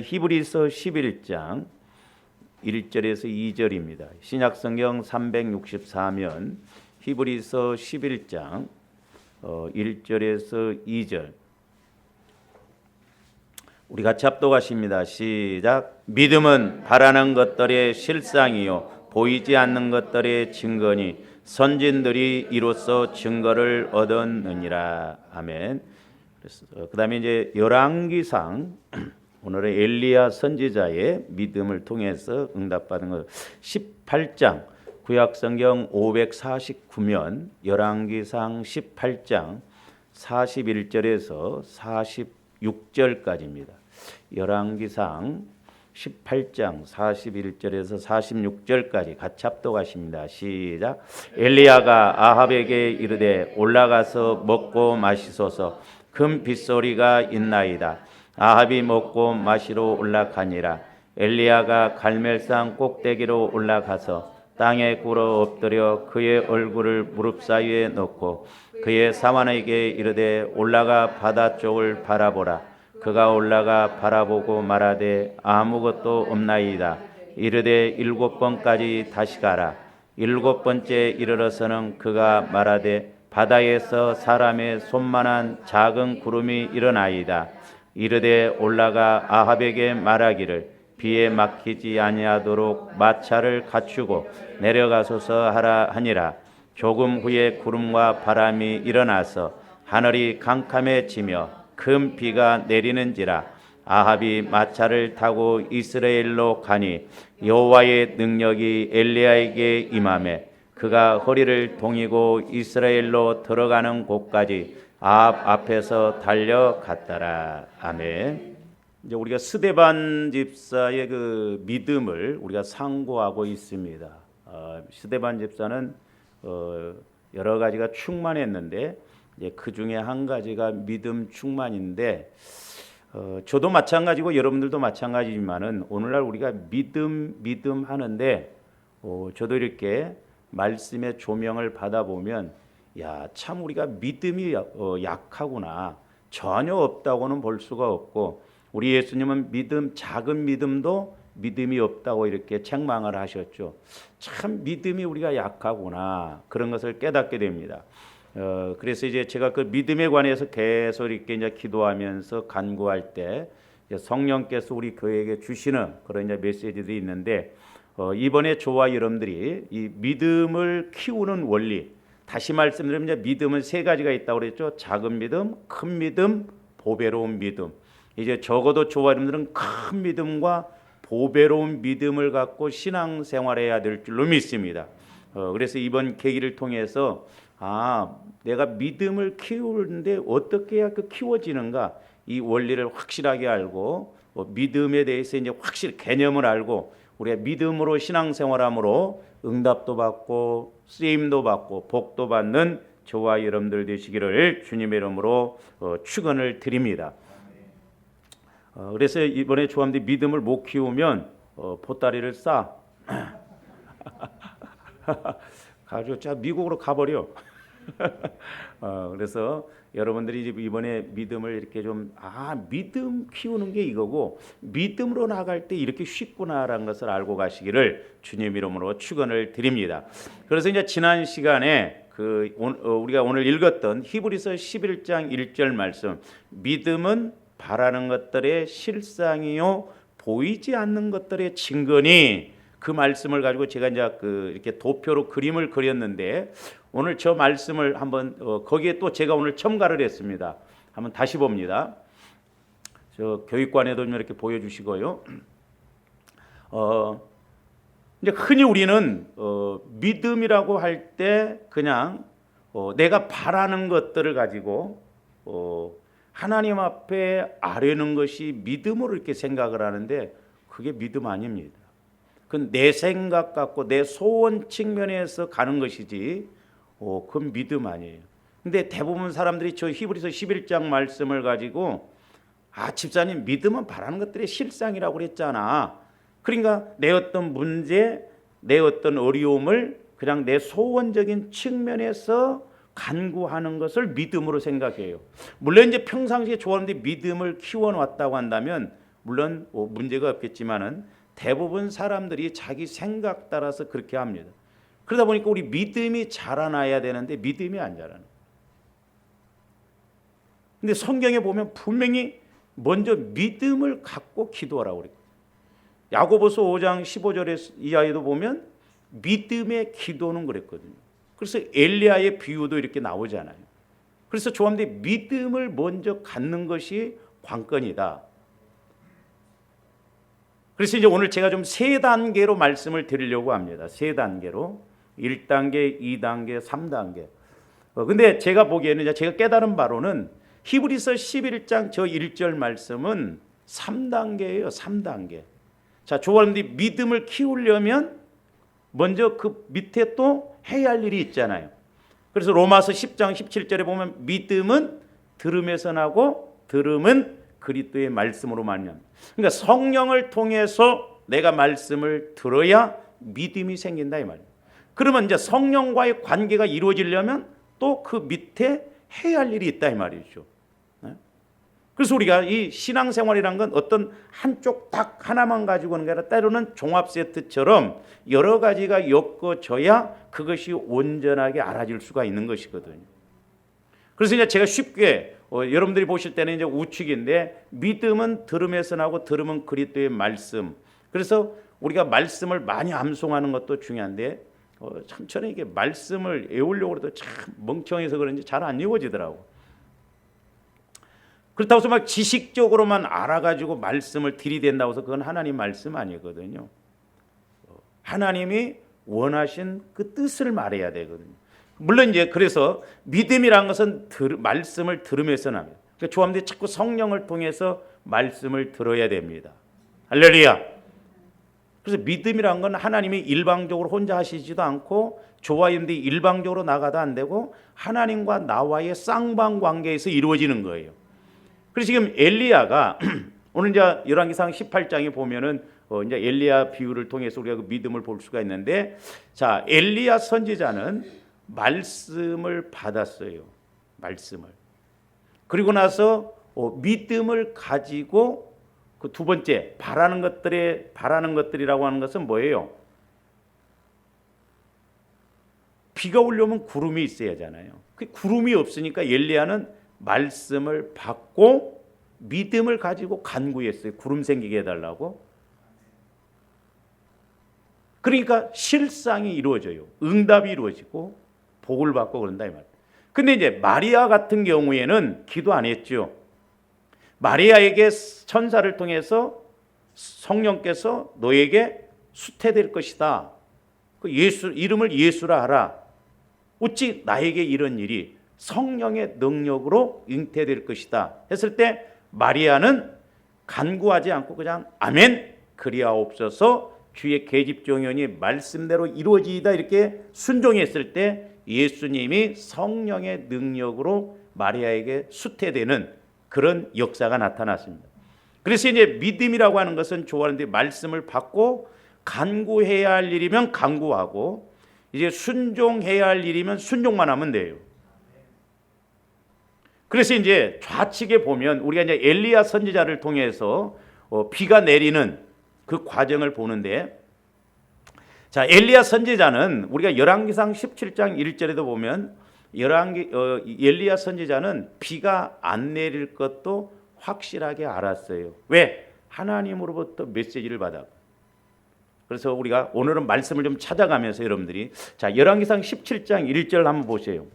히브리서 11장 1절에서 2절입니다. 신약성경 364면 히브리서 11장 1절에서 2절 우리 같이 합독하십니다. 시작. 믿음은 바라는 것들의 실상이요 보이지 않는 것들의 증거니 선진들이 이로써 증거를 얻었느니라. 아멘. 그다음에 이제 열왕기상 오늘의 엘리야 선지자의 믿음을 통해서 응답받은 것 18장 구약성경 549면 열왕기상 18장 41절에서 46절까지입니다. 열왕기상 18장 41절에서 46절까지 같이 합독하십니다. 시작. 엘리야가 아합에게 이르되 올라가서 먹고 마시소서. 큰 빗소리가 있나이다. 아합이 먹고 마시러 올라가니라. 엘리야가 갈멜산 꼭대기로 올라가서 땅에 꿇어 엎드려 그의 얼굴을 무릎 사이에 넣고 그의 사환에게 이르되 올라가 바다 쪽을 바라보라. 그가 올라가 바라보고 말하되 아무것도 없나이다. 이르되 7번까지 다시 가라. 7번째 이르러서는 그가 말하되 바다에서 사람의 손만한 작은 구름이 일어나이다. 이르되 올라가 아합에게 말하기를 비에 막히지 아니하도록 마차를 갖추고 내려가소서 하라 하니라. 조금 후에 구름과 바람이 일어나서 하늘이 캄캄해지며 큰 비가 내리는지라. 아합이 마차를 타고 이스라엘로 가니 여호와의 능력이 엘리야에게 임하매 그가 허리를 동이고 이스라엘로 들어가는 곳까지 아합 앞에서 달려갔더라. 아멘. 이제 우리가 스데반 집사의 그 믿음을 우리가 상고하고 있습니다. 스데반 집사는 여러 가지가 충만했는데 이제 그 중에 한 가지가 믿음 충만인데 저도 마찬가지고 여러분들도 마찬가지지만은 오늘날 우리가 믿음 하는데 저도 이렇게 말씀의 조명을 받아보면 야, 참 우리가 믿음이 약하구나. 전혀 없다고는 볼 수가 없고 우리 예수님은 작은 믿음도 믿음이 없다고 이렇게 책망을 하셨죠. 참 믿음이 우리가 약하구나. 그런 것을 깨닫게 됩니다. 그래서 이제 제가 그 믿음에 관해서 계속 이렇게 이제 기도하면서 간구할 때 성령께서 우리 교회에게 주시는 그런 이제 메시지들이 있는데 이번에 저와 여러분들이 이 믿음을 키우는 원리 다시 말씀드리면 이제 믿음은 세 가지가 있다고 그랬죠. 작은 믿음, 큰 믿음, 보배로운 믿음. 이제 적어도 저와 여러분들은 큰 믿음과 보배로운 믿음을 갖고 신앙생활해야 될 줄로 믿습니다. 그래서 이번 계기를 통해서 내가 믿음을 키우는데 어떻게 해야 그 키워지는가 이 원리를 확실하게 알고 믿음에 대해서 이제 확실히 개념을 알고 우리가 믿음으로 신앙생활함으로 응답도 받고 쓰임도 받고 복도 받는 저와 여러분들 되시기를 주님의 이름으로 축원을 드립니다. 그래서 이번에 조함들이 믿음을 못 키우면 보따리를 싸 가지고 자 미국으로 가버려. 그래서 여러분들이 이번에 믿음을 이렇게 좀 믿음 키우는 게 이거고 믿음으로 나갈 때 이렇게 쉽구나라는 것을 알고 가시기를 주님 이름으로 축원을 드립니다. 그래서 이제 지난 시간에 우리가 오늘 읽었던 히브리서 11장 1절 말씀 믿음은 바라는 것들의 실상이요 보이지 않는 것들의 증거니 그 말씀을 가지고 제가 이제 이렇게 도표로 그림을 그렸는데 오늘 저 말씀을 한번 거기에 또 제가 오늘 첨가를 했습니다. 한번 다시 봅니다. 저 교육관에도 이렇게 보여주시고요. 이제 흔히 우리는 믿음이라고 할 때 그냥 내가 바라는 것들을 가지고 하나님 앞에 아뢰는 것이 믿음으로 이렇게 생각을 하는데 그게 믿음 아닙니다. 그건 내 생각 갖고 내 소원 측면에서 가는 것이지 그건 믿음 아니에요. 근데 대부분 사람들이 저 히브리서 11장 말씀을 가지고 집사님 믿음은 바라는 것들의 실상이라고 그랬잖아. 그러니까 내 어떤 문제, 내 어떤 어려움을 그냥 내 소원적인 측면에서 간구하는 것을 믿음으로 생각해요. 물론 이제 평상시에 좋아하는데 믿음을 키워놨다고 한다면 물론 문제가 없겠지만은 대부분 사람들이 자기 생각 따라서 그렇게 합니다. 그러다 보니까 우리 믿음이 자라나야 되는데 믿음이 안 자라는. 근데 성경에 보면 분명히 먼저 믿음을 갖고 기도하라고 그래요. 야고보서 5장 15절에 이하에도 보면 믿음의 기도는 그랬거든요. 그래서 엘리야의 비유도 이렇게 나오잖아요. 그래서 조합원들이 믿음을 먼저 갖는 것이 관건이다. 그래서 이제 오늘 제가 좀 세 단계로 말씀을 드리려고 합니다. 세 단계로. 1단계, 2단계, 3단계. 근데 제가 보기에는 제가 깨달은 바로는 히브리서 11장 저 1절 말씀은 3단계예요. 3단계. 자, 조원들이 믿음을 키우려면 먼저 그 밑에 또 해야 할 일이 있잖아요. 그래서 로마서 10장 17절에 보면 믿음은 들음에서 나고 들음은 그리스도의 말씀으로 말미암아. 그러니까 성령을 통해서 내가 말씀을 들어야 믿음이 생긴다 이 말이에요. 그러면 이제 성령과의 관계가 이루어지려면 또 그 밑에 해야 할 일이 있다 이 말이죠. 그래서 우리가 이 신앙생활이란 건 어떤 한쪽 딱 하나만 가지고 하는 게 아니라 때로는 종합 세트처럼 여러 가지가 엮어져야 그것이 온전하게 알아질 수가 있는 것이거든요. 그래서 이제 제가 쉽게 여러분들이 보실 때는 이제 우측인데 믿음은 들음에서 나고 들음은 그리스도의 말씀. 그래서 우리가 말씀을 많이 암송하는 것도 중요한데 참 저는 이게 말씀을 외우려고 해도 참 멍청해서 그런지 잘 안 외워지더라고. 그렇다고 해서 막 지식적으로만 알아가지고 말씀을 들이댄다고 해서 그건 하나님 말씀 아니거든요. 하나님이 원하신 그 뜻을 말해야 되거든요. 물론 이제 그래서 믿음이란 것은 말씀을 들으면서 납니다. 그러니까 조합들이 자꾸 성령을 통해서 말씀을 들어야 됩니다. 할렐루야. 그래서 믿음이란 건 하나님이 일방적으로 혼자 하시지도 않고 조화인들이 일방적으로 나가도 안 되고 하나님과 나와의 쌍방 관계에서 이루어지는 거예요. 그래서 지금 엘리야가 오늘 이제 열왕기상 18장에 보면은 이제 엘리야 비유를 통해서 우리가 그 믿음을 볼 수가 있는데, 자 엘리야 선지자는 말씀을 받았어요. 말씀을. 그리고 나서 믿음을 가지고 그 두 번째 바라는 것들이라고 하는 것은 뭐예요? 비가 오려면 구름이 있어야 하잖아요. 그 구름이 없으니까 엘리야는 말씀을 받고 믿음을 가지고 간구했어요. 구름 생기게 해달라고. 그러니까 실상이 이루어져요. 응답이 이루어지고 복을 받고 그런다 이 말이에요. 근데 이제 마리아 같은 경우에는 기도 안 했죠. 마리아에게 천사를 통해서 성령께서 너에게 수태될 것이다. 그 예수 이름을 예수라 하라. 어찌 나에게 이런 일이 성령의 능력으로 잉태될 것이다 했을 때 마리아는 간구하지 않고 그냥 아멘 그리하옵소서 주의 계집종연이 말씀대로 이루어지이다 이렇게 순종했을 때 예수님이 성령의 능력으로 마리아에게 수태되는 그런 역사가 나타났습니다. 그래서 이제 믿음이라고 하는 것은 좋아하는데 말씀을 받고 간구해야 할 일이면 간구하고 이제 순종해야 할 일이면 순종만 하면 돼요. 그래서 이제 좌측에 보면 우리가 이제 엘리야 선지자를 통해서 비가 내리는 그 과정을 보는데, 자 엘리야 선지자는 우리가 열왕기상 17장 1절에도 보면 엘리야 선지자는 비가 안 내릴 것도 확실하게 알았어요. 왜? 하나님으로부터 메시지를 받아. 그래서 우리가 오늘은 말씀을 좀 찾아가면서 여러분들이 자 열왕기상 17장 1절 한번 보세요.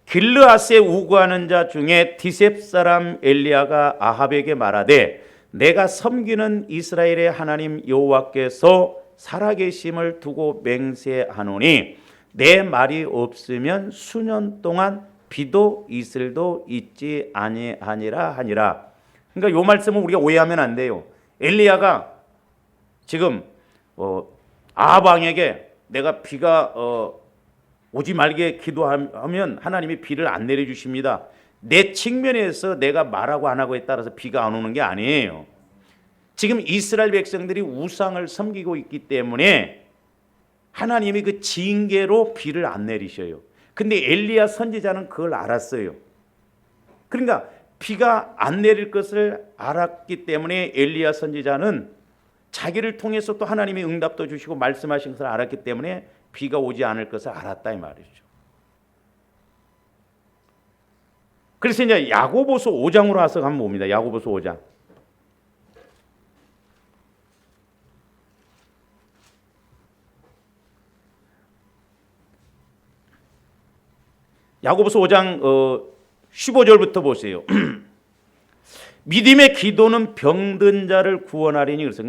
길르앗에 우구하는 자 중에 디셉 사람 엘리야가 아합에게 말하되 내가 섬기는 이스라엘의 하나님 여호와께서 살아계심을 두고 맹세하노니 내 말이 없으면 수년 동안 비도 이슬도 있지 아니하니라 하니라. 그러니까 이 말씀은 우리가 오해하면 안 돼요. 엘리야가 지금 아합 왕에게 내가 비가 오지 말게 기도하면 하나님이 비를 안 내려주십니다. 내 측면에서 내가 말하고 안 하고에 따라서 비가 안 오는 게 아니에요. 지금 이스라엘 백성들이 우상을 섬기고 있기 때문에 하나님이 그 징계로 비를 안 내리셔요. 근데 엘리야 선지자는 그걸 알았어요. 그러니까 비가 안 내릴 것을 알았기 때문에 엘리야 선지자는 자기를 통해서 또 하나님이 응답도 주시고 말씀하신 것을 알았기 때문에 비가 오지 않을 것을 알았다 이 말이죠. 그래서 이제 야고보서 5장으로 와서 한번 봅니다. 야고보서 5장. 야고보서 5장 15절부터 보세요. 믿음의 기도는 병든 자를 구원하리니 그래서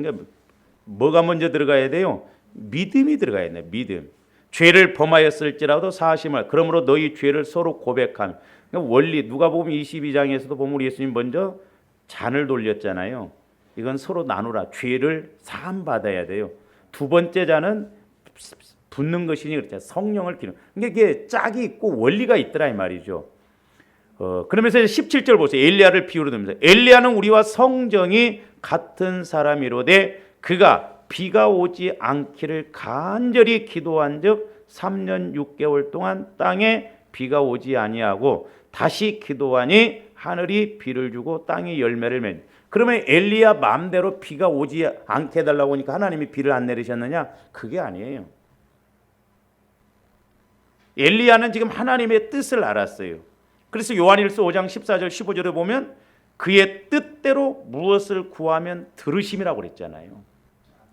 뭐가 먼저 들어가야 돼요? 믿음이 들어가야 돼요. 믿음. 죄를 범하였을지라도 사심을 그러므로 너희 죄를 서로 고백하며 그러니까 원리 누가복음 22장에서도 보면 우리 예수님 먼저 잔을 돌렸잖아요. 이건 서로 나누라. 죄를 사함 받아야 돼요. 두 번째 잔은 붓는 것이니 그렇죠. 성령을 기름. 그러니까 이게 짝이 있고 원리가 있더라 이 말이죠. 그러면서 17절 보세요. 엘리야를 비유로 듭니다. 엘리야는 우리와 성정이 같은 사람이로되 그가 비가 오지 않기를 간절히 기도한즉 3년 6개월 동안 땅에 비가 오지 아니하고 다시 기도하니 하늘이 비를 주고 땅이 열매를 맺는. 그러면 엘리야 마음대로 비가 오지 않게 해달라고 하니까 하나님이 비를 안 내리셨느냐? 그게 아니에요. 엘리야는 지금 하나님의 뜻을 알았어요. 그래서 요한일서 5장 14절 15절에 보면 그의 뜻대로 무엇을 구하면 들으심이라고 그랬잖아요.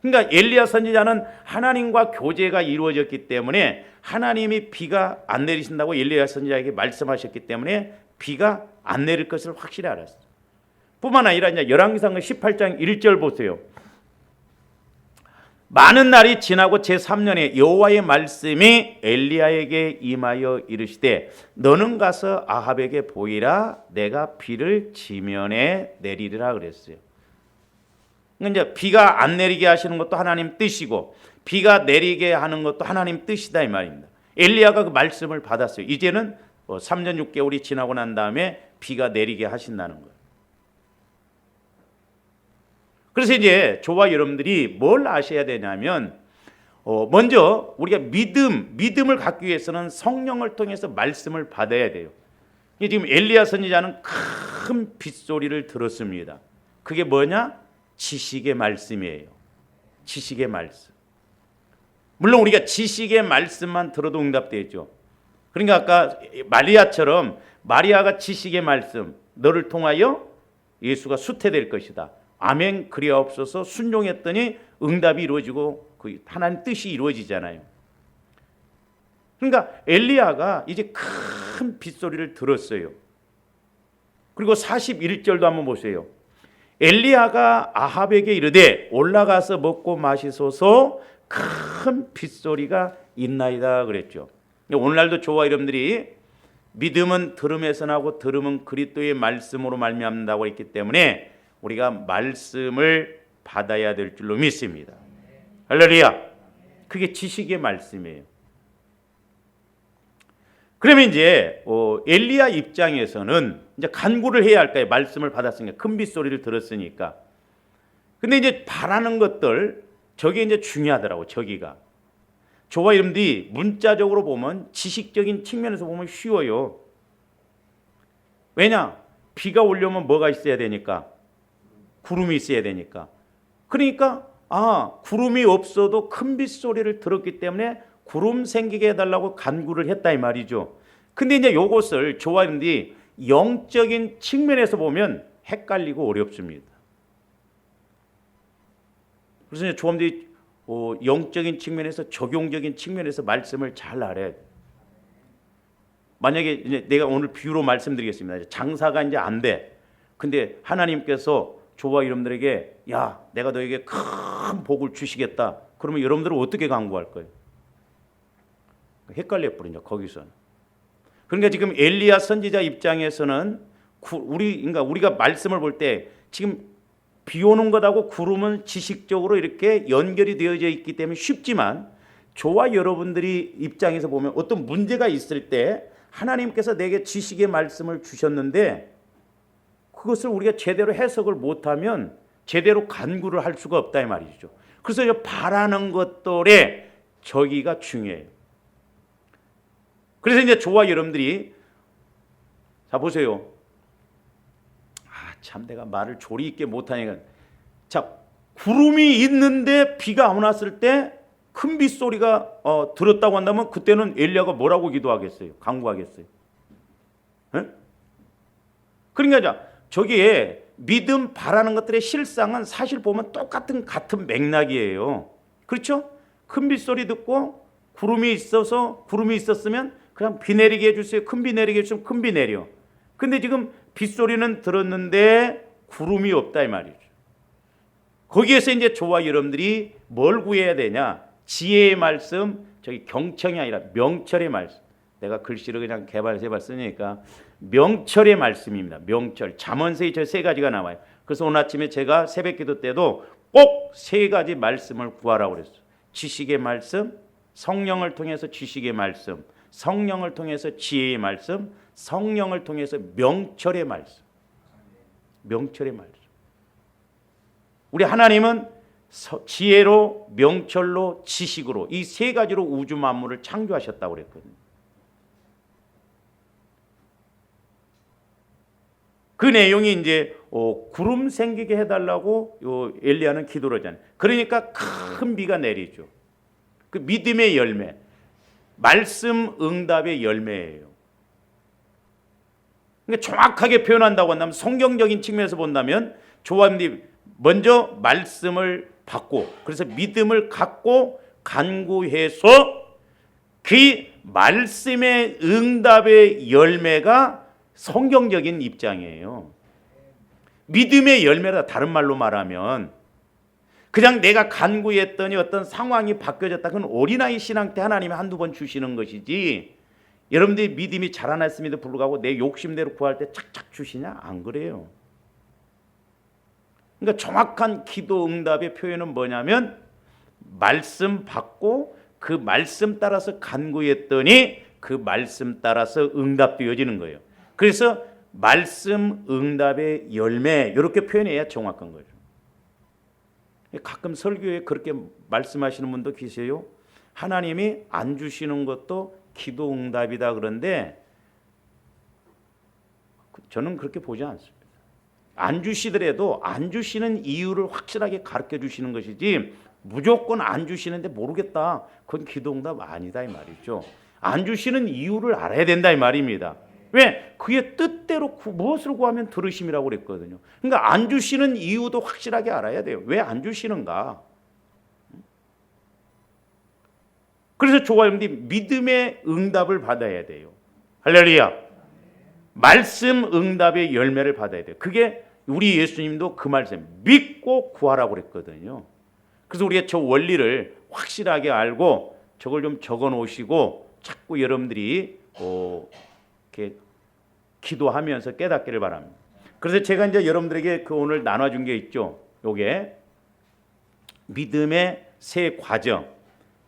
그러니까 엘리야 선지자는 하나님과 교제가 이루어졌기 때문에 하나님이 비가 안 내리신다고 엘리야 선지자에게 말씀하셨기 때문에 비가 안 내릴 것을 확실히 알았어요. 뿐만 아니라 이제 열왕기상 18장 1절 보세요. 많은 날이 지나고 제3년에 여호와의 말씀이 엘리야에게 임하여 이르시되 너는 가서 아합에게 보이라 내가 비를 지면에 내리리라 그랬어요. 그러니까 이제 비가 안 내리게 하시는 것도 하나님 뜻이고 비가 내리게 하는 것도 하나님 뜻이다 이 말입니다. 엘리야가 그 말씀을 받았어요. 이제는 3년 6개월이 지나고 난 다음에 비가 내리게 하신다는 거예요. 그래서 이제 저와 여러분들이 뭘 아셔야 되냐면 먼저 우리가 믿음을 갖기 위해서는 성령을 통해서 말씀을 받아야 돼요. 지금 엘리야 선지자는 큰 빗소리를 들었습니다. 그게 뭐냐? 지식의 말씀이에요. 지식의 말씀. 물론 우리가 지식의 말씀만 들어도 응답되죠. 그러니까 아까 마리아처럼 마리아가 지식의 말씀 너를 통하여 예수가 수태될 것이다. 아멘 그리하옵소서 순종했더니 응답이 이루어지고 그 하나님 뜻이 이루어지잖아요. 그러니까 엘리야가 이제 큰 빗소리를 들었어요. 그리고 41절도 한번 보세요. 엘리야가 아합에게 이르되 올라가서 먹고 마시소서 큰 빗소리가 있나이다 그랬죠. 오늘날도 저와 여러분들이 믿음은 들음에서 나고 들음은 그리스도의 말씀으로 말미암는다고 했기 때문에 우리가 말씀을 받아야 될 줄로 믿습니다. 할렐루야. 그게 지식의 말씀이에요. 그러면 이제 엘리야 입장에서는 이제 간구를 해야 할까요? 말씀을 받았으니까 큰 빗소리를 들었으니까. 근데 이제 바라는 것들 저게 이제 중요하더라고. 저기가. 저와 여러분들이 문자적으로 보면 지식적인 측면에서 보면 쉬워요. 왜냐? 비가 오려면 뭐가 있어야 되니까? 구름이 있어야 되니까. 그러니까 구름이 없어도 큰 빗소리를 들었기 때문에 구름 생기게 해달라고 간구를 했다 이 말이죠. 근데 이제 이것을 저와 여러분들이 영적인 측면에서 보면 헷갈리고 어렵습니다. 그래서 이제 저와분들이 영적인 측면에서 적용적인 측면에서 말씀을 잘 알아야 돼요. 만약에 이제 내가 오늘 비유로 말씀드리겠습니다. 장사가 이제 안 돼. 근데 하나님께서 저와 여러분들에게 야 내가 너에게 큰 복을 주시겠다. 그러면 여러분들은 어떻게 간구할 거예요? 헷갈려 버리죠. 거기서는. 그러니까 지금 엘리야 선지자 입장에서는 그러니까 우리가 말씀을 볼 때 지금 비 오는 것하고 구름은 지식적으로 이렇게 연결이 되어져 있기 때문에 쉽지만 저와 여러분들이 입장에서 보면 어떤 문제가 있을 때 하나님께서 내게 지식의 말씀을 주셨는데 그것을 우리가 제대로 해석을 못하면 제대로 간구를 할 수가 없다 이 말이죠. 그래서 바라는 것들의 저기가 중요해요. 그래서 이제 저와 여러분들이 자 보세요. 참 내가 말을 조리 있게 못하니까. 자, 구름이 있는데 비가 안 왔을 때 큰 빗소리가 들었다고 한다면 그때는 엘리야가 뭐라고 기도하겠어요? 간구하겠어요? 에? 그러니까 저기에 믿음 바라는 것들의 실상은 사실 보면 똑같은 같은 맥락이에요. 그렇죠? 큰 빗소리 듣고 구름이 있었으면 그냥 비 내리게 해주세요. 큰 비 내리게 해주시면 큰 비 내려. 근데 지금 빗소리는 들었는데 구름이 없다 이 말이죠. 거기에서 이제 저와 여러분들이 뭘 구해야 되냐? 지혜의 말씀, 저기 경청이 아니라 명철의 말씀. 내가 글씨를 그냥 개발세발 쓰니까 명철의 말씀입니다. 명철. 잠언서에 저 세 가지가 나와요. 그래서 오늘 아침에 제가 새벽기도 때도 꼭 세 가지 말씀을 구하라고 그랬어요. 지식의 말씀, 성령을 통해서 지식의 말씀, 성령을 통해서 지혜의 말씀, 성령을 통해서 명철의 말씀. 명철의 말씀. 우리 하나님은 지혜로, 명철로, 지식으로 이 세 가지로 우주 만물을 창조하셨다고 그랬거든요. 그 내용이 이제 구름 생기게 해달라고 엘리야는 기도를 하잖아요. 그러니까 큰 비가 내리죠. 그 믿음의 열매, 말씀 응답의 열매예요. 그러니까 정확하게 표현한다고 한다면 성경적인 측면에서 본다면 조합님 먼저 말씀을 받고 그래서 믿음을 갖고 간구해서 그 말씀의 응답의 열매가 성경적인 입장이에요. 믿음의 열매라 다른 말로 말하면 그냥 내가 간구했더니 어떤 상황이 바뀌어졌다. 그건 어린아이 신앙 때 하나님이 한두 번 주시는 것이지 여러분들이 믿음이 자라났음에도 불구하고 내 욕심대로 구할 때 착착 주시냐? 안 그래요. 그러니까 정확한 기도 응답의 표현은 뭐냐면 말씀 받고 그 말씀 따라서 간구했더니 그 말씀 따라서 응답되어지는 거예요. 그래서 말씀 응답의 열매 이렇게 표현해야 정확한 거죠. 가끔 설교에 그렇게 말씀하시는 분도 계세요. 하나님이 안 주시는 것도 기도 응답이다 그런데 저는 그렇게 보지 않습니다. 안 주시더라도 안 주시는 이유를 확실하게 가르쳐 주시는 것이지 무조건 안 주시는데 모르겠다. 그건 기도응답 아니다 이 말이죠. 안 주시는 이유를 알아야 된다 이 말입니다. 왜? 그의 뜻대로 무엇을 구하면 들으심이라고 그랬거든요. 그러니까 안 주시는 이유도 확실하게 알아야 돼요. 왜 안 주시는가? 그래서 조화님들이 믿음의 응답을 받아야 돼요. 할렐루야. 말씀 응답의 열매를 받아야 돼요. 그게 우리 예수님도 그 말씀 믿고 구하라고 그랬거든요. 그래서 우리가 저 원리를 확실하게 알고 저걸 좀 적어 놓으시고 자꾸 여러분들이 이렇게 기도하면서 깨닫기를 바랍니다. 그래서 제가 이제 여러분들에게 그 오늘 나눠준 게 있죠. 요게 믿음의 세 과정.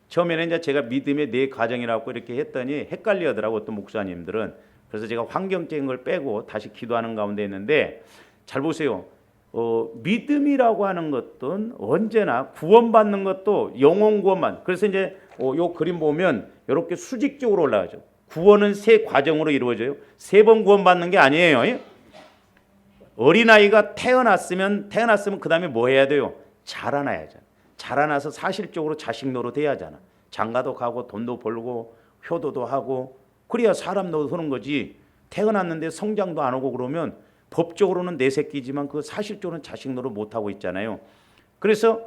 처음에는 이제 제가 믿음의 네 과정이라고 이렇게 했더니 헷갈려 하더라고 어떤 목사님들은. 그래서 제가 환경적인 걸 빼고 다시 기도하는 가운데 있는데 잘 보세요. 믿음이라고 하는 것은 언제나 구원받는 것도 영혼 구원만. 그래서 이제 요 그림 보면 이렇게 수직적으로 올라가죠. 구원은 세 과정으로 이루어져요. 세 번 구원받는 게 아니에요. 어린아이가 태어났으면 그 다음에 뭐 해야 돼요? 자라나야죠. 자라나서 사실적으로 자식 노릇해야 하잖아. 장가도 가고 돈도 벌고 효도도 하고 그래야 사람 노릇하는 거지. 태어났는데 성장도 안 하고 그러면 법적으로는 내 새끼지만 그 사실적으로는 자식 노릇 못 하고 있잖아요. 그래서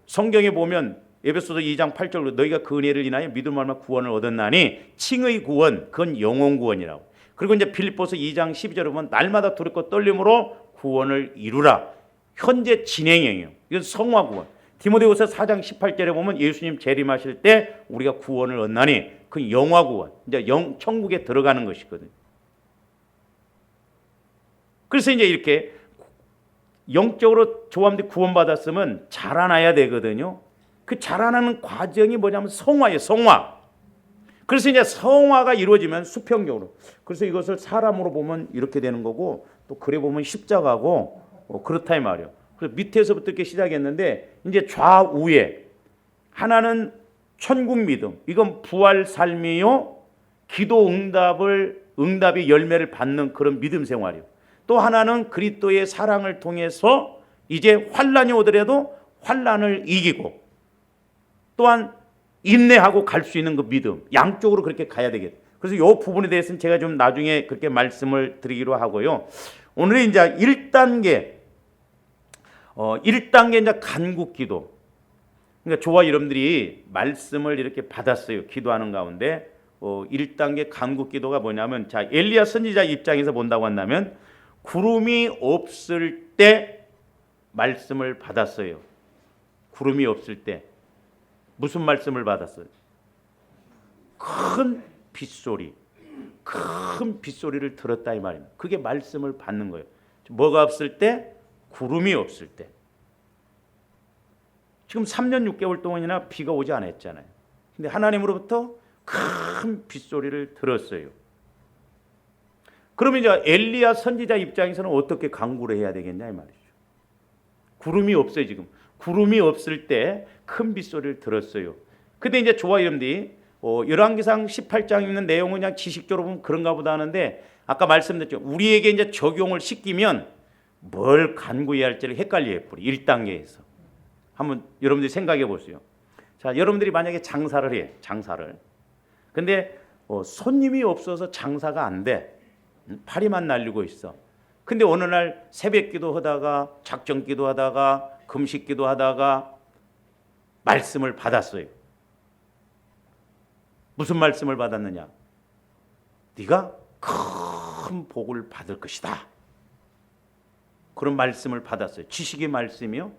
성경에 보면 에베소서 2장 8절로 너희가 그 은혜를 인하여 믿음으로 말미암아 구원을 얻었나니 칭의 구원 그건 영혼 구원이라고. 그리고 이제 빌립보서 2장 12절에 보면 날마다 두렵고 떨림으로 구원을 이루라. 현재 진행형이에요. 이건 성화 구원. 디모데후서 4장 18절에 보면 예수님 재림하실 때 우리가 구원을 얻나니 그 영화 구원. 이제 천국에 들어가는 것이거든요. 그래서 이제 이렇게 영적으로 조함들이 구원받았으면 자라나야 되거든요. 그 자라나는 과정이 뭐냐면 성화예요. 성화. 그래서 이제 성화가 이루어지면 수평적으로. 그래서 이것을 사람으로 보면 이렇게 되는 거고 또 그래 보면 십자가고 그렇다 이 말이에요. 그래서 밑에서부터 이렇게 시작했는데 이제 좌우에 하나는 천국 믿음. 이건 부활 삶이요. 기도 응답의 열매를 받는 그런 믿음 생활이요. 또 하나는 그리스도의 사랑을 통해서 이제 환난이 오더라도 환난을 이기고 또한 인내하고 갈 수 있는 그 믿음, 양쪽으로 그렇게 가야 되겠다. 그래서 이 부분에 대해서는 제가 좀 나중에 그렇게 말씀을 드리기로 하고요. 오늘은 이제 1단계 이제 간구기도. 그러니까 저와 여러분들이 말씀을 이렇게 받았어요. 기도하는 가운데 1단계 간구기도가 뭐냐면, 자, 엘리야 선지자 입장에서 본다고 한다면 구름이 없을 때 말씀을 받았어요. 구름이 없을 때 무슨 말씀을 받았어요? 큰 빗소리, 큰 빗소리를 들었다 이 말입니다. 그게 말씀을 받는 거예요. 뭐가 없을 때? 구름이 없을 때. 지금 3년 6개월 동안이나 비가 오지 않았잖아요. 근데 하나님으로부터 큰 빗소리를 들었어요. 그러면 이제 엘리야 선지자 입장에서는 어떻게 간구를 해야 되겠냐 이 말이죠. 구름이 없어요. 지금 구름이 없을 때 큰 빗소리를 들었어요. 근데 이제 저와 여러분들이 열왕기상 18장 있는 내용은 그냥 지식적으로 보면 그런가 보다 하는데, 아까 말씀드렸죠. 우리에게 이제 적용을 시키면 뭘 간구해야 할지를 헷갈려요. 1단계에서. 한번 여러분들이 생각해 보세요. 자, 여러분들이 만약에 장사를 해. 장사를. 근데 손님이 없어서 장사가 안 돼. 파리만 날리고 있어. 근데 어느 날 새벽기도 하다가 작정기도 하다가 금식기도 하다가 말씀을 받았어요. 무슨 말씀을 받았느냐? 네가 큰 복을 받을 것이다. 그런 말씀을 받았어요. 지식의 말씀이요.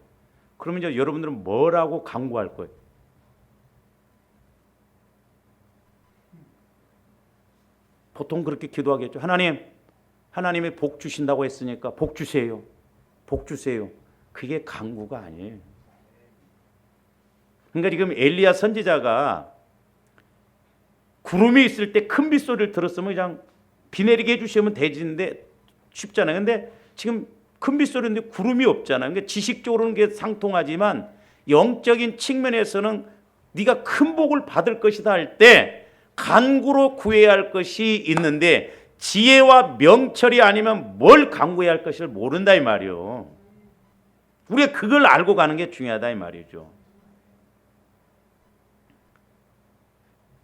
그러면 이제 여러분들은 뭐라고 간구할 거예요? 보통 그렇게 기도하겠죠. 하나님, 하나님이 복 주신다고 했으니까 복 주세요. 복 주세요. 그게 간구가 아니에요. 그러니까 지금 엘리야 선지자가 구름이 있을 때 큰 빗소리를 들었으면 그냥 비 내리게 해주시면 되지는데 쉽잖아요. 근데 지금 큰 빗소리인데 구름이 없잖아요. 그러니까 지식적으로는 그게 상통하지만 영적인 측면에서는 네가 큰 복을 받을 것이다 할 때 간구로 구해야 할 것이 있는데 지혜와 명철이 아니면 뭘 간구해야 할 것을 모른다 이 말이요. 우리가 그걸 알고 가는 게 중요하다 이 말이죠.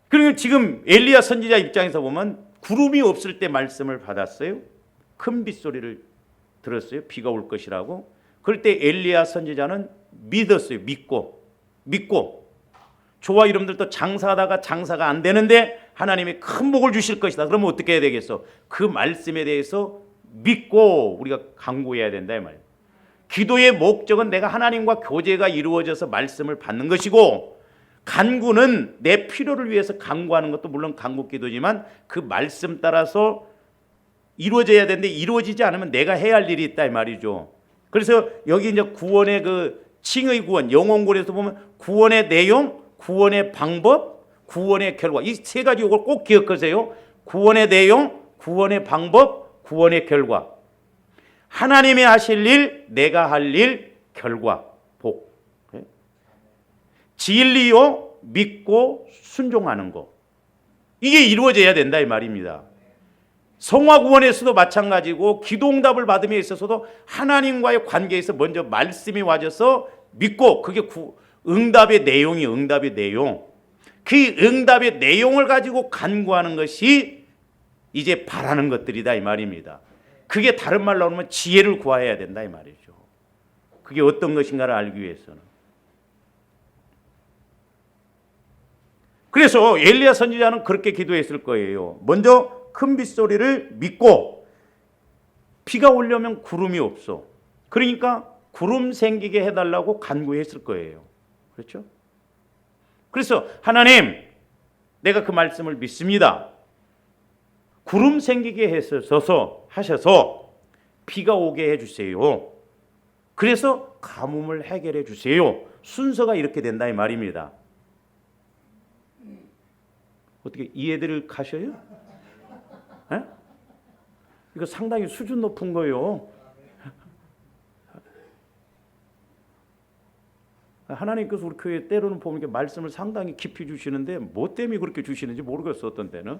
그리고 지금 엘리야 선지자 입장에서 보면 구름이 없을 때 말씀을 받았어요. 큰 빗소리를 들었어요. 비가 올 것이라고. 그럴 때 엘리야 선지자는 믿었어요. 믿고 저와 여러분들도 장사하다가 장사가 안 되는데 하나님이 큰 복을 주실 것이다. 그러면 어떻게 해야 되겠어? 그 말씀에 대해서 믿고 우리가 간구해야 된다 이 말이에요. 기도의 목적은 내가 하나님과 교제가 이루어져서 말씀을 받는 것이고, 간구는 내 필요를 위해서 간구하는 것도 물론 간구기도지만 그 말씀 따라서 이루어져야 되는데 이루어지지 않으면 내가 해야 할 일이 있다 이 말이죠. 그래서 여기 이제 구원의 그 칭의 구원, 영혼구원에서 보면 구원의 내용, 구원의 방법, 구원의 결과, 이 세 가지 이걸 꼭 기억하세요. 구원의 내용, 구원의 방법, 구원의 결과. 하나님이 하실 일, 내가 할 일, 결과, 복. 진리요, 믿고 순종하는 거. 이게 이루어져야 된다 이 말입니다. 성화구원에서도 마찬가지고 기도응답을 받음에 있어서도 하나님과의 관계에서 먼저 말씀이 와져서 믿고, 그게 응답의 내용이 응답의 내용. 그 응답의 내용을 가지고 간구하는 것이 이제 바라는 것들이다 이 말입니다. 그게 다른 말로 하면 지혜를 구해야 된다 이 말이죠. 그게 어떤 것인가를 알기 위해서는. 그래서 엘리야 선지자는 그렇게 기도했을 거예요. 먼저 큰 빗소리를 믿고, 비가 오려면 구름이 없어. 그러니까 구름 생기게 해달라고 간구했을 거예요. 그렇죠? 그래서 하나님, 내가 그 말씀을 믿습니다. 구름 생기게 하셔서 비가 오게 해주세요. 그래서 가뭄을 해결해 주세요. 순서가 이렇게 된다 이 말입니다. 어떻게 이해들 가셔요? 에? 이거 상당히 수준 높은 거예요. 하나님께서 우리 교회 때로는 보면 말씀을 상당히 깊이 주시는데 뭐 때문에 그렇게 주시는지 모르겠어. 어떤 때는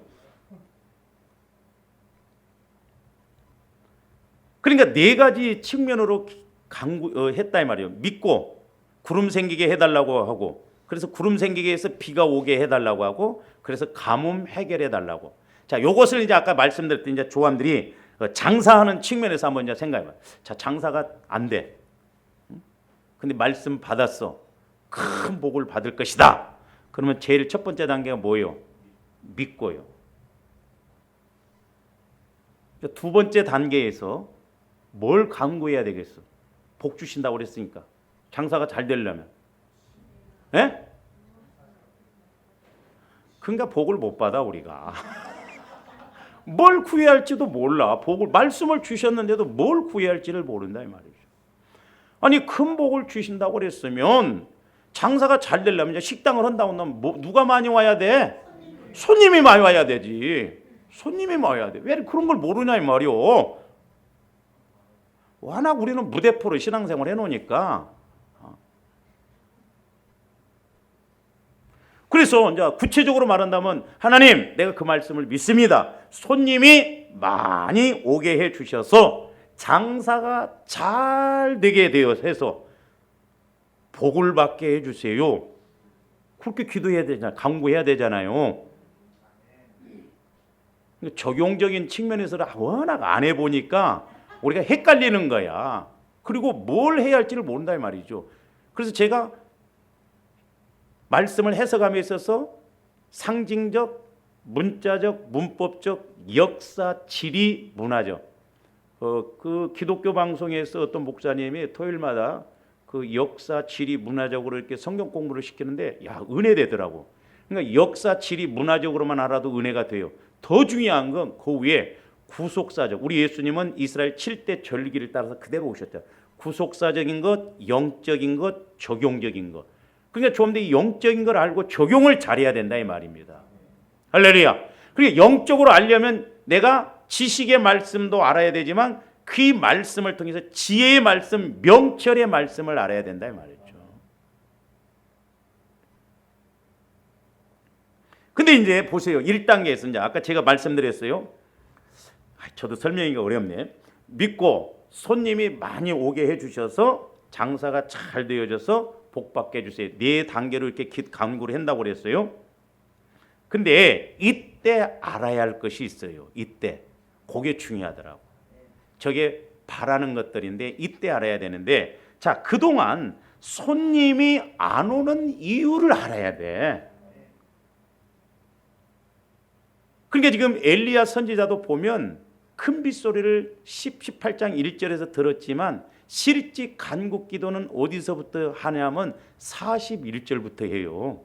그러니까 네 가지 측면으로 했다 이 말이에요. 믿고 구름 생기게 해달라고 하고, 그래서 구름 생기게 해서 비가 오게 해달라고 하고, 그래서 가뭄 해결해 달라고. 자, 요것을 이제 아까 말씀드렸던 이제 조함들이 장사하는 측면에서 한번 이제 생각해봐. 자, 장사가 안 돼. 근데 말씀 받았어. 큰 복을 받을 것이다. 그러면 제일 첫 번째 단계가 뭐예요? 믿고요. 두 번째 단계에서 뭘 강구해야 되겠어? 복 주신다고 그랬으니까. 장사가 잘 되려면. 예? 그러니까 복을 못 받아 우리가. 뭘 구해야 할지도 몰라. 복을 말씀을 주셨는데도 뭘 구해야 할지를 모른다 이 말이죠. 아니 큰 복을 주신다고 그랬으면 장사가 잘 되려면 식당을 한다고 하면 누가 많이 와야 돼? 손님이 많이 와야 되지. 손님이 많이 와야 돼. 왜 그런 걸 모르냐 이 말이요. 워낙 우리는 무대포로 신앙생활 해놓으니까. 그래서 이제 구체적으로 말한다면 하나님 내가 그 말씀을 믿습니다. 손님이 많이 오게 해 주셔서 장사가 잘 되게 되어서 복을 받게 해 주세요. 그렇게 기도해야 되잖아요. 간구해야 되잖아요. 적용적인 측면에서는 워낙 안 해보니까 우리가 헷갈리는 거야. 그리고 뭘 해야 할지를 모른다 이 말이죠. 그래서 제가 말씀을 해석함에 있어서 상징적, 문자적, 문법적, 역사, 지리, 문화적. 그 기독교 방송에서 어떤 목사님이 토요일마다 그 역사, 지리, 문화적으로 이렇게 성경 공부를 시키는데 야 은혜 되더라고. 그러니까 역사, 지리, 문화적으로만 알아도 은혜가 돼요. 더 중요한 건 그 위에 구속사적. 우리 예수님은 이스라엘 7대 절기를 따라서 그대로 오셨죠. 구속사적인 것, 영적인 것, 적용적인 것. 그러니까 좀 더 영적인 걸 알고 적용을 잘해야 된다 이 말입니다. 할렐루야. 그러니까 영적으로 알려면 내가 지식의 말씀도 알아야 되지만 그 말씀을 통해서 지혜의 말씀, 명철의 말씀을 알아야 된다 이 말이죠. 근데 이제 보세요. 1단계에서 이제 아까 제가 말씀드렸어요. 저도 설명하기가 어렵네. 믿고 손님이 많이 오게 해주셔서 장사가 잘 되어져서 복받게 해주세요. 네 단계로 이렇게 간구를 한다고 그랬어요. 근데 이때 알아야 할 것이 있어요. 이때. 그게 중요하더라고. 저게 바라는 것들인데 이때 알아야 되는데 자 그동안 손님이 안 오는 이유를 알아야 돼. 그러니까 지금 엘리야 선지자도 보면 큰 빗소리를 18장 1절에서 들었지만 실제 간구 기도는 어디서부터 하냐면 41절부터 해요.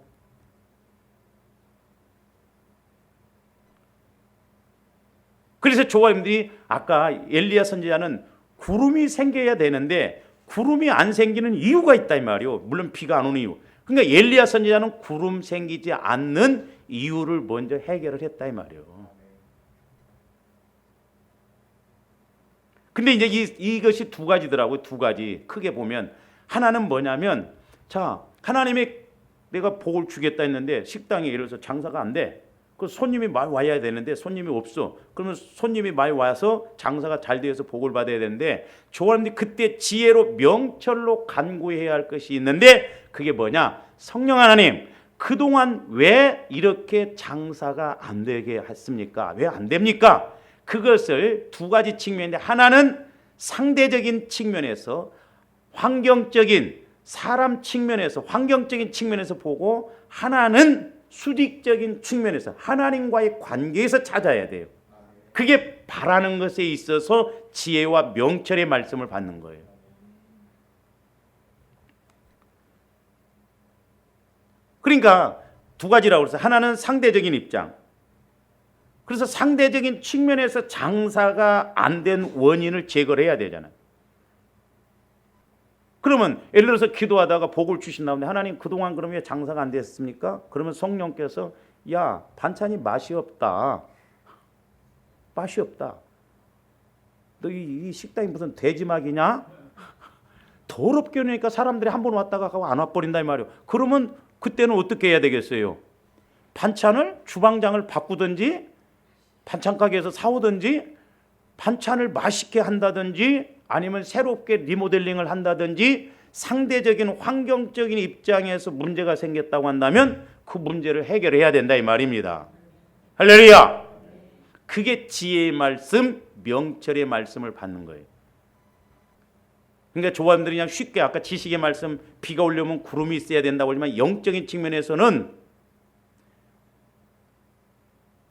그래서 조가님들이 아까 엘리야 선지자는 구름이 생겨야 되는데 구름이 안 생기는 이유가 있다 이 말이요. 물론 비가 안 오는 이유. 그러니까 엘리야 선지자는 구름 생기지 않는 이유를 먼저 해결을 했다 이 말이요. 근데 이제 이것이 두 가지더라고요. 두 가지. 크게 보면 하나는 뭐냐면 자 하나님이 내가 복을 주겠다 했는데 식당에 예를 들어서 장사가 안 돼. 그 손님이 많이 와야 되는데 손님이 없어. 그러면 손님이 많이 와서 장사가 잘 되어서 복을 받아야 되는데 조원님이 그때 지혜로 명철로 간구해야 할 것이 있는데 그게 뭐냐? 성령 하나님 그동안 왜 이렇게 장사가 안 되게 했습니까? 왜 안 됩니까? 그것을 두 가지 측면인데 하나는 상대적인 측면에서 환경적인 사람 측면에서 환경적인 측면에서 보고 하나는 수직적인 측면에서 하나님과의 관계에서 찾아야 돼요. 그게 바라는 것에 있어서 지혜와 명철의 말씀을 받는 거예요. 그러니까 두 가지라고 해서 하나는 상대적인 입장. 그래서 상대적인 측면에서 장사가 안 된 원인을 제거를 해야 되잖아요. 그러면 예를 들어서 기도하다가 복을 주신다는데 하나님 그동안 그러면 왜 장사가 안 됐습니까? 그러면 성령께서 야 반찬이 맛이 없다. 맛이 없다. 너 이 식당이 무슨 돼지막이냐? 더럽게 하니까 사람들이 한 번 왔다가 가고 안 와버린다 이 말이에요. 그러면 그때는 어떻게 해야 되겠어요? 반찬을 주방장을 바꾸든지 반찬 가게에서 사오든지 반찬을 맛있게 한다든지 아니면 새롭게 리모델링을 한다든지 상대적인 환경적인 입장에서 문제가 생겼다고 한다면 그 문제를 해결해야 된다 이 말입니다. 할렐루야. 그게 지혜의 말씀, 명철의 말씀을 받는 거예요. 그러니까 조합들이 그냥 쉽게 아까 지식의 말씀 비가 오려면 구름이 있어야 된다고 하지만 영적인 측면에서는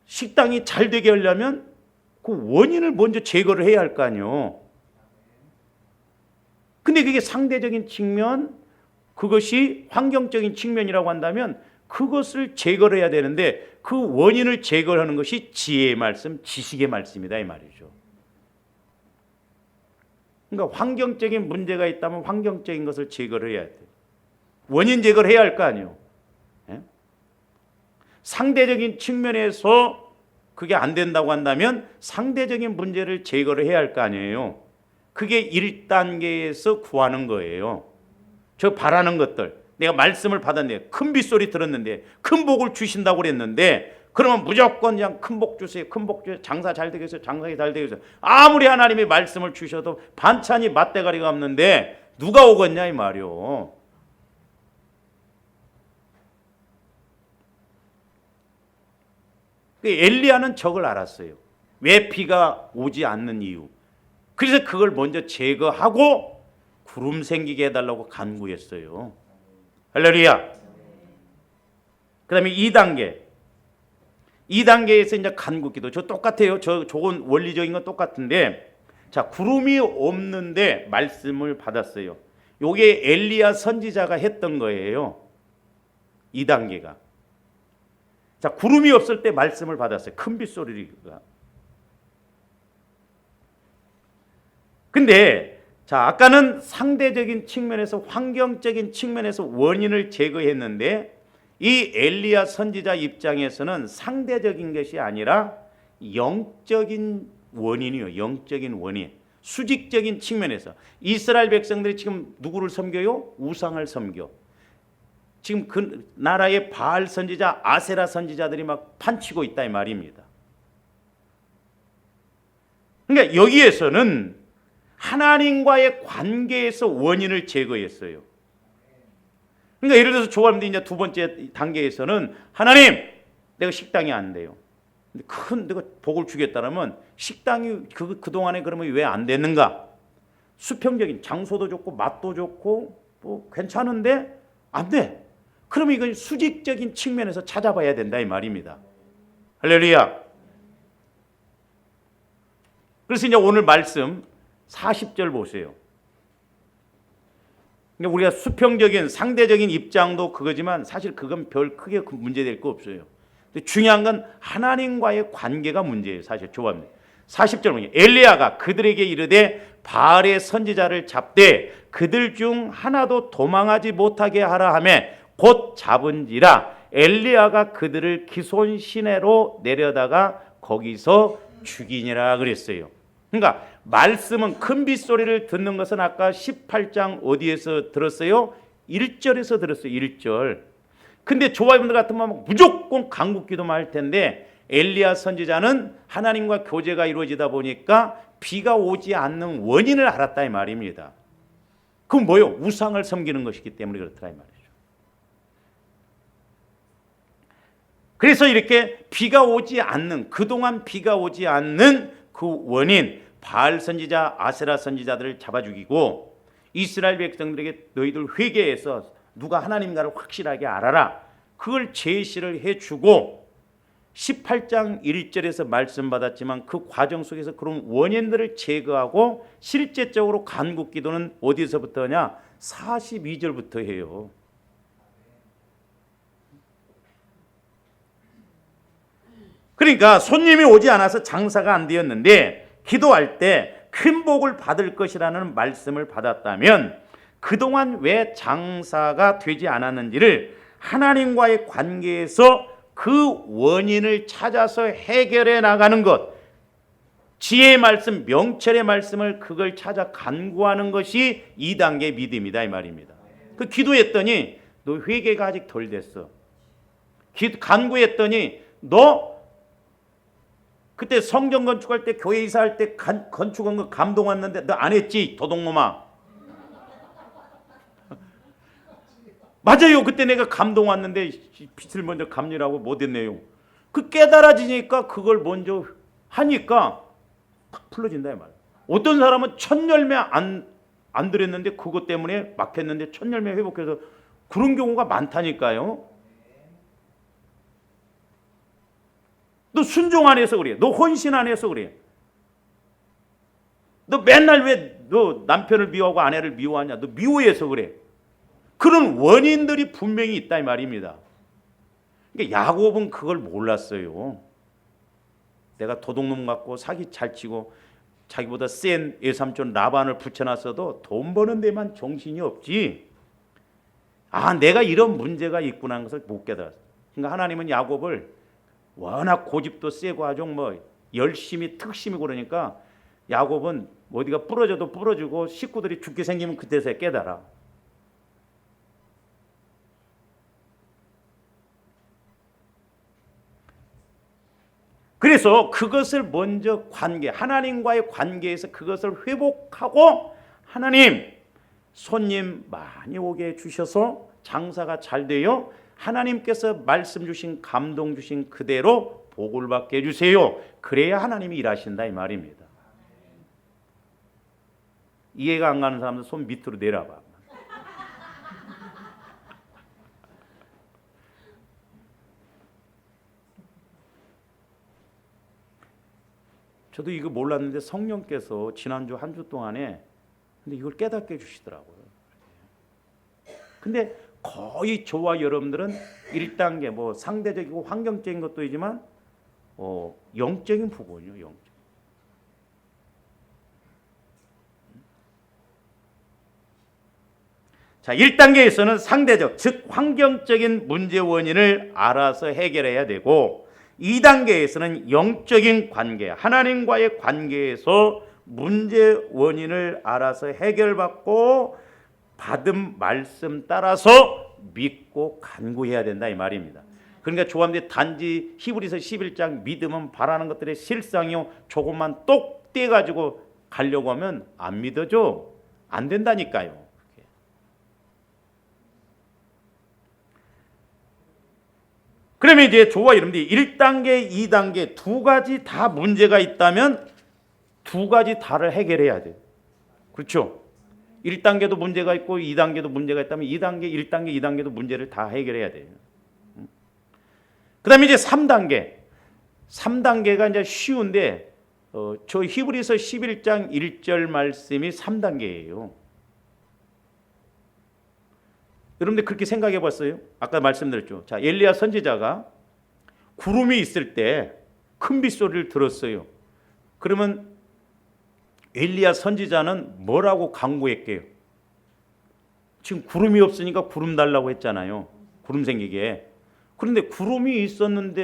식당이 잘 되게 하려면 그 원인을 먼저 제거를 해야 할 거 아니에요. 근데 그게 상대적인 측면, 그것이 환경적인 측면이라고 한다면 그것을 제거를 해야 되는데 그 원인을 제거하는 것이 지혜의 말씀, 지식의 말씀이다 이 말이죠. 그러니까 환경적인 문제가 있다면 환경적인 것을 제거를 해야 돼. 원인 제거를 해야 할 거 아니에요. 예? 상대적인 측면에서 그게 안 된다고 한다면 상대적인 문제를 제거를 해야 할 거 아니에요. 그게 1단계에서 구하는 거예요. 저 바라는 것들. 내가 말씀을 받았는데 큰 빗소리 들었는데 큰 복을 주신다고 그랬는데 그러면 무조건 그냥 큰 복 주세요. 큰 복 주세요. 장사 잘 되게 해서 장사가 잘 되게 해서 아무리 하나님이 말씀을 주셔도 반찬이 맛대가리가 없는데 누가 오겠냐 이 말이요. 엘리야는 저걸 알았어요. 왜 비가 오지 않는 이유. 그래서 그걸 먼저 제거하고 구름 생기게 해달라고 간구했어요. 할렐루야. 그 다음에 2단계. 2단계에서 이제 간구기도. 저 똑같아요. 저건 원리적인 건 똑같은데, 자, 구름이 없는데 말씀을 받았어요. 요게 엘리야 선지자가 했던 거예요. 2단계가. 자, 구름이 없을 때 말씀을 받았어요. 큰 빗소리가. 근데 자, 아까는 상대적인 측면에서 환경적인 측면에서 원인을 제거했는데 이 엘리야 선지자 입장에서는 상대적인 것이 아니라 영적인 원인이요. 영적인 원인. 수직적인 측면에서 이스라엘 백성들이 지금 누구를 섬겨요? 우상을 섬겨. 지금 그 나라의 바알 선지자, 아세라 선지자들이 막 판치고 있다 이 말입니다. 그러니까 여기에서는 하나님과의 관계에서 원인을 제거했어요. 그러니까 예를 들어서 조합원들이 이제 두 번째 단계에서는 하나님, 내가 식당이 안 돼요. 근데 큰 내가 복을 주겠다라면 식당이 그동안에 그러면 왜 안 됐는가? 수평적인 장소도 좋고 맛도 좋고 뭐 괜찮은데 안 돼. 그러면 이건 수직적인 측면에서 찾아봐야 된다 이 말입니다. 할렐루야. 그래서 이제 오늘 말씀 40절 보세요. 우리가 수평적인 상대적인 입장도 그거지만 사실 그건 별 크게 문제될 거 없어요. 근데 중요한 건 하나님과의 관계가 문제예요. 사실 조합니다. 40절 보니 엘리야가 그들에게 이르되 바알의 선지자를 잡되 그들 중 하나도 도망하지 못하게 하라 하매 곧 잡은지라 엘리야가 그들을 기손 시내로 내려다가 거기서 죽이니라 그랬어요. 그러니까 말씀은 큰 빗소리를 듣는 것은 아까 18장 어디에서 들었어요? 1절에서 들었어요. 1절. 근데 조합원들 같으면 무조건 간구기도만 할 텐데 엘리야 선지자는 하나님과 교제가 이루어지다 보니까 비가 오지 않는 원인을 알았다 이 말입니다. 그건 뭐예요? 우상을 섬기는 것이기 때문에 그렇더라 이 말이죠. 그래서 이렇게 비가 오지 않는, 그동안 비가 오지 않는 그 원인, 바알 선지자, 아세라 선지자들을 잡아 죽이고 이스라엘 백성들에게 너희들 회개해서 누가 하나님과를 확실하게 알아라. 그걸 제시를 해주고 18장 1절에서 말씀받았지만 그 과정 속에서 그런 원인들을 제거하고 실제적으로 간구기도는 어디서부터냐? 42절부터 해요. 그러니까 손님이 오지 않아서 장사가 안 되었는데 기도할 때 큰 복을 받을 것이라는 말씀을 받았다면 그동안 왜 장사가 되지 않았는지를 하나님과의 관계에서 그 원인을 찾아서 해결해 나가는 것, 지혜의 말씀, 명철의 말씀을 그걸 찾아 간구하는 것이 2단계 믿음이다 이 말입니다. 그 기도했더니 너 회개가 아직 덜 됐어. 간구했더니 너 그때 성전 건축할 때 교회 이사할 때 건축한 거 감동 왔는데 너 안 했지 도둑놈아. 맞아요. 그때 내가 감동 왔는데 빛을 먼저 감리라고 못했네요. 그 깨달아지니까 그걸 먼저 하니까 탁 풀어진다 이 말. 어떤 사람은 1000열매 안 드렸는데 그것 때문에 막혔는데 1000열매 회복해서 그런 경우가 많다니까요. 너 순종 안 해서 그래. 너 헌신 안 해서 그래. 너 맨날 왜 너 남편을 미워하고 아내를 미워하냐. 너 미워해서 그래. 그런 원인들이 분명히 있다 이 말입니다. 그러니까 야곱은 그걸 몰랐어요. 내가 도둑놈 같고 사기 잘 치고 자기보다 센 외삼촌 라반을 붙여놨어도 돈 버는 데만 정신이 없지. 아, 내가 이런 문제가 있구나 하는 것을 못 깨달았어. 그러니까 하나님은 야곱을 워낙 고집도 세고 아주 뭐 열심히 특심이고 그러니까 야곱은 어디가 부러져도 부러지고 식구들이 죽게 생기면 그때서야 깨달아. 그래서 그것을 먼저 하나님과의 관계에서 그것을 회복하고 하나님 손님 많이 오게 해주셔서 장사가 잘 돼요. 하나님께서 말씀 주신 감동 주신 그대로 복을 받게 해주세요. 그래야 하나님이 일하신다 이 말입니다. 이해가 안 가는 사람들 손 밑으로 내려봐. 저도 이거 몰랐는데 성령께서 지난주 한 주 동안에 근데 이걸 깨닫게 해주시더라고요. 근데 거의 저와 여러분들은 1단계 뭐 상대적이고 환경적인 것도 있지만 영적인 부분이요. 영적. 자, 1단계에서는 상대적, 즉 환경적인 문제 원인을 알아서 해결해야 되고 2단계에서는 영적인 관계, 하나님과의 관계에서 문제 원인을 알아서 해결받고 받은 말씀 따라서 믿고 간구해야 된다 이 말입니다. 그러니까 조합대 단지 히브리서 11장 믿음은 바라는 것들의 실상이요 조금만 똑 떼가지고 가려고 하면 안 믿어져. 안 된다니까요. 그러면 이제 저와 여러분들이 1단계, 2단계 두 가지 다 문제가 있다면 두 가지 다를 해결해야 돼요. 그렇죠? 1단계도 문제가 있고 2단계도 문제가 있다면 2단계, 1단계, 2단계도 문제를 다 해결해야 돼요. 그 다음에 이제 3단계. 3단계가 이제 쉬운데 저 히브리서 11장 1절 말씀이 3단계예요. 여러분들 그렇게 생각해 봤어요? 아까 말씀드렸죠. 자, 엘리야 선지자가 구름이 있을 때 큰 빗소리를 들었어요. 그러면 엘리야 선지자는 뭐라고 간구했게요? 지금 구름이 없으니까 구름 달라고 했잖아요. 구름 생기게. 그런데 구름이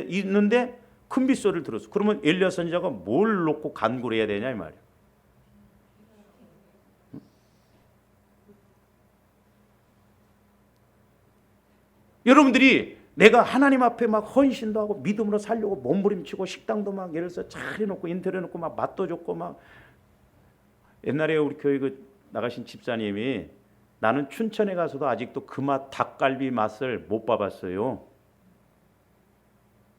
있는데 큰 빗소리를 들었어. 그러면 엘리야 선지자가 뭘 놓고 간구를 해야 되냐 이 말이에요. 여러분들이 내가 하나님 앞에 막 헌신도 하고 믿음으로 살려고 몸부림치고 식당도 막 예를 들어서 잘 해놓고 인테리어 해놓고 막 맛도 좋고 막 옛날에 우리 교회 나가신 집사님이 나는 춘천에 가서도 아직도 그 맛 닭갈비 맛을 못 봐봤어요.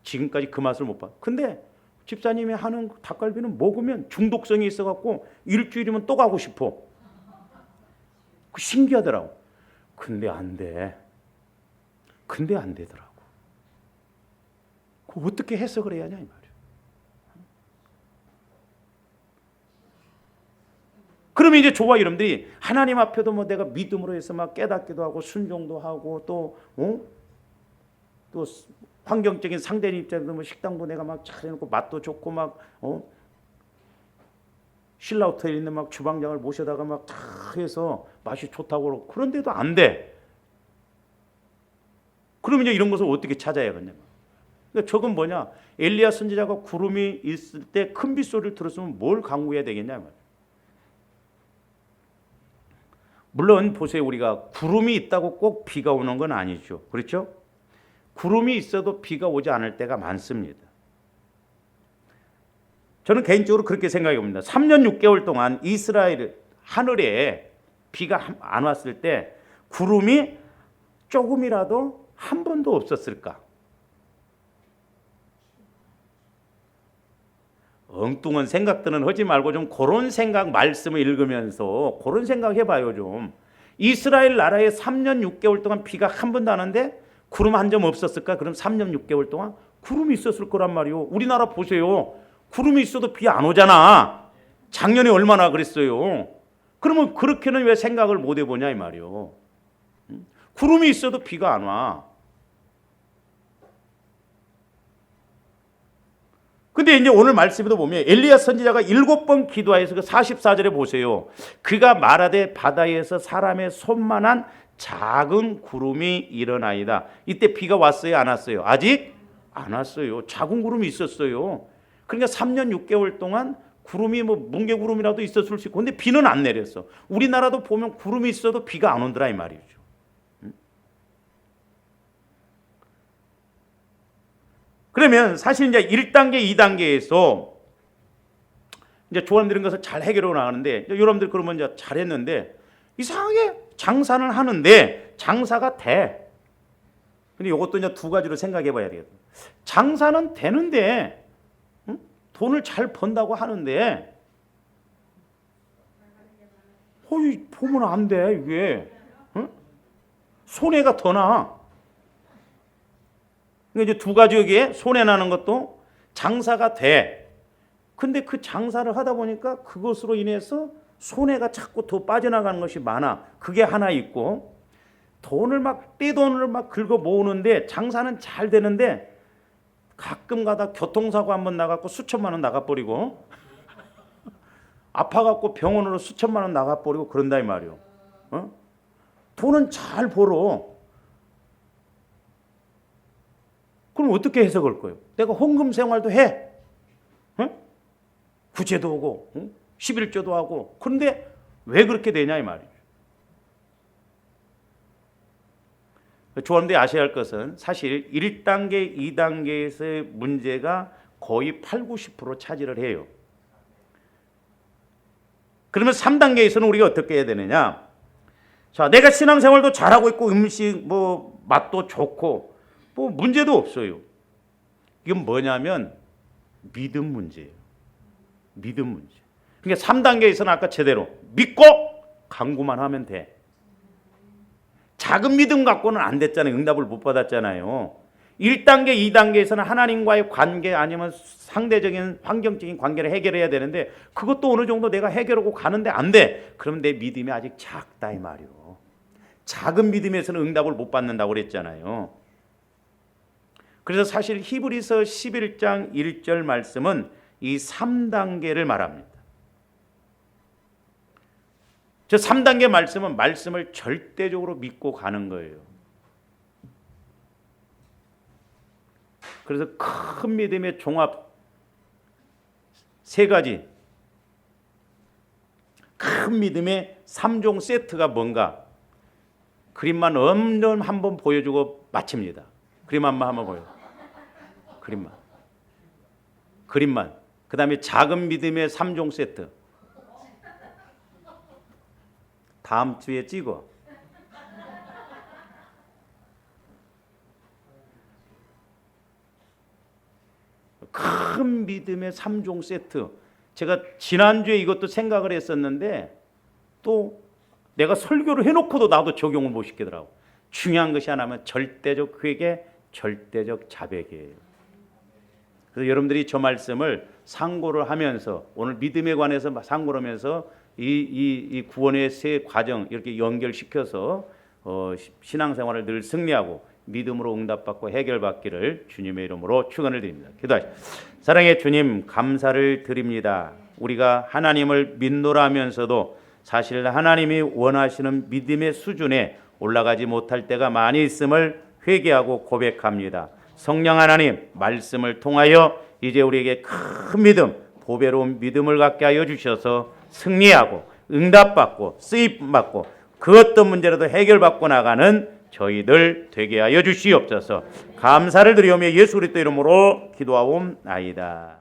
지금까지 그 맛을 못 봐. 근데 집사님이 하는 닭갈비는 먹으면 중독성이 있어갖고 일주일이면 또 가고 싶어. 그 신기하더라고. 근데 안 돼. 근데 안 되더라고. 그 어떻게 해석을 해야 하냐 이 말이에요. 그러면 이제 저와 여러분들이 하나님 앞에도 뭐 내가 믿음으로 해서 막 깨닫기도 하고 순종도 하고 또 환경적인 상대인 입장에서 뭐 식당도 내가 막 잘 해놓고 맛도 좋고 막 신라 호텔에 있는 막 주방장을 모셔다가 막 다 해서 맛이 좋다고 그러고 그런데도 안 돼. 그러면 이제 이런 것을 어떻게 찾아야겠냐. 그러니까 저건 뭐냐. 엘리야 선지자가 구름이 있을 때 큰 빗소리를 들었으면 뭘 간구해야 되겠냐. 물론 보세요. 우리가 구름이 있다고 꼭 비가 오는 건 아니죠. 그렇죠? 구름이 있어도 비가 오지 않을 때가 많습니다. 저는 개인적으로 그렇게 생각해 봅니다. 3년 6개월 동안 이스라엘 하늘에 비가 안 왔을 때 구름이 조금이라도 한 번도 없었을까? 엉뚱한 생각들은 하지 말고 좀 그런 생각 말씀을 읽으면서 그런 생각 해봐요 좀. 이스라엘 나라에 3년 6개월 동안 비가 한 번도 안 왔는데 구름 한 점 없었을까? 그럼 3년 6개월 동안 구름이 있었을 거란 말이요. 우리나라 보세요. 구름이 있어도 비 안 오잖아. 작년에 얼마나 그랬어요. 그러면 그렇게는 왜 생각을 못 해보냐 이 말이요. 구름이 있어도 비가 안 와. 근데 이제 오늘 말씀에도 보면 엘리야 선지자가 7번 기도해서 그 44절에 보세요. 그가 말하되 바다에서 사람의 손만한 작은 구름이 일어나이다. 이때 비가 왔어요, 안 왔어요? 아직 안 왔어요. 작은 구름이 있었어요. 그러니까 3년 6개월 동안 구름이 뭐 뭉게구름이라도 있었을 수 있고, 근데 비는 안 내렸어. 우리나라도 보면 구름이 있어도 비가 안 온더라 이 말이죠. 그러면 사실 이제 1단계, 2단계에서 이제 조언 드린 것을 잘 해결하고 나가는데, 여러분들 그러면 이제 잘했는데 이상하게 장사는 하는데 장사가 돼. 근데 이것도 이제 두 가지로 생각해 봐야 되겠다. 장사는 되는데 돈을 잘 번다고 하는데 보면 안 돼. 이게 손해가 더 나. 그러니까 이제 두 가지 여기에 손해 나는 것도 장사가 돼. 근데 그 장사를 하다 보니까 그것으로 인해서 손해가 자꾸 더 빠져나가는 것이 많아. 그게 하나 있고, 떼돈을 막 긁어 모으는데 장사는 잘 되는데 가끔 가다 교통사고 한번 나갖고 수천만 원 나가버리고 아파갖고 병원으로 수천만 원 나가버리고 그런다 이 말이요. 돈은 잘 벌어. 그럼 어떻게 해석할 거예요? 내가 헌금 생활도 해. 구제도 오고 11조도 하고. 그런데 왜 그렇게 되냐 이 말이죠. 조언대 아셔야 할 것은 사실 1단계, 2단계에서의 문제가 거의 80-90% 차지를 해요. 그러면 3단계에서는 우리가 어떻게 해야 되느냐? 자, 내가 신앙생활도 잘하고 있고 음식 뭐 맛도 좋고 뭐 문제도 없어요. 이건 뭐냐면 믿음 문제예요. 믿음 문제. 그러니까 3단계에서는 아까 제대로 믿고 간구만 하면 돼. 작은 믿음 갖고는 안 됐잖아요. 응답을 못 받았잖아요. 1단계, 2단계에서는 하나님과의 관계 아니면 상대적인 환경적인 관계를 해결해야 되는데 그것도 어느 정도 내가 해결하고 가는데 안 돼. 그럼 내 믿음이 아직 작다 이 말이요. 작은 믿음에서는 응답을 못 받는다고 그랬잖아요. 그래서 사실 히브리서 11장 1절 말씀은 이 3단계를 말합니다. 저 3단계 말씀은 말씀을 절대적으로 믿고 가는 거예요. 그래서 큰 믿음의 종합 세 가지, 큰 믿음의 3종 세트가 뭔가 그림만 한번 보여주고 마칩니다. 그림 한번 보여. 그림만. 그 다음에 작은 믿음의 3종 세트. 다음 주에 찍어. 큰 믿음의 3종 세트. 제가 지난주에 이것도 생각을 했었는데 또 내가 설교를 해놓고도 나도 적용을 못 시키더라고. 중요한 것이 하나면 절대적 회개, 절대적 자백이에요. 그래서 여러분들이 저 말씀을 상고를 하면서 오늘 믿음에 관해서 상고를 하면서 이 구원의 세 과정 이렇게 연결시켜서 신앙생활을 늘 승리하고 믿음으로 응답받고 해결받기를 주님의 이름으로 축원을 드립니다. 기도하시죠. 사랑의 주님 감사를 드립니다. 우리가 하나님을 믿노라 하면서도 사실 하나님이 원하시는 믿음의 수준에 올라가지 못할 때가 많이 있음을 회개하고 고백합니다. 성령 하나님 말씀을 통하여 이제 우리에게 큰 믿음, 보배로운 믿음을 갖게 하여 주셔서 승리하고 응답받고 쓰임받고 그 어떤 문제라도 해결받고 나가는 저희들 되게 하여 주시옵소서. 감사를 드리오며 예수 그리스도 이름으로 기도하옵나이다.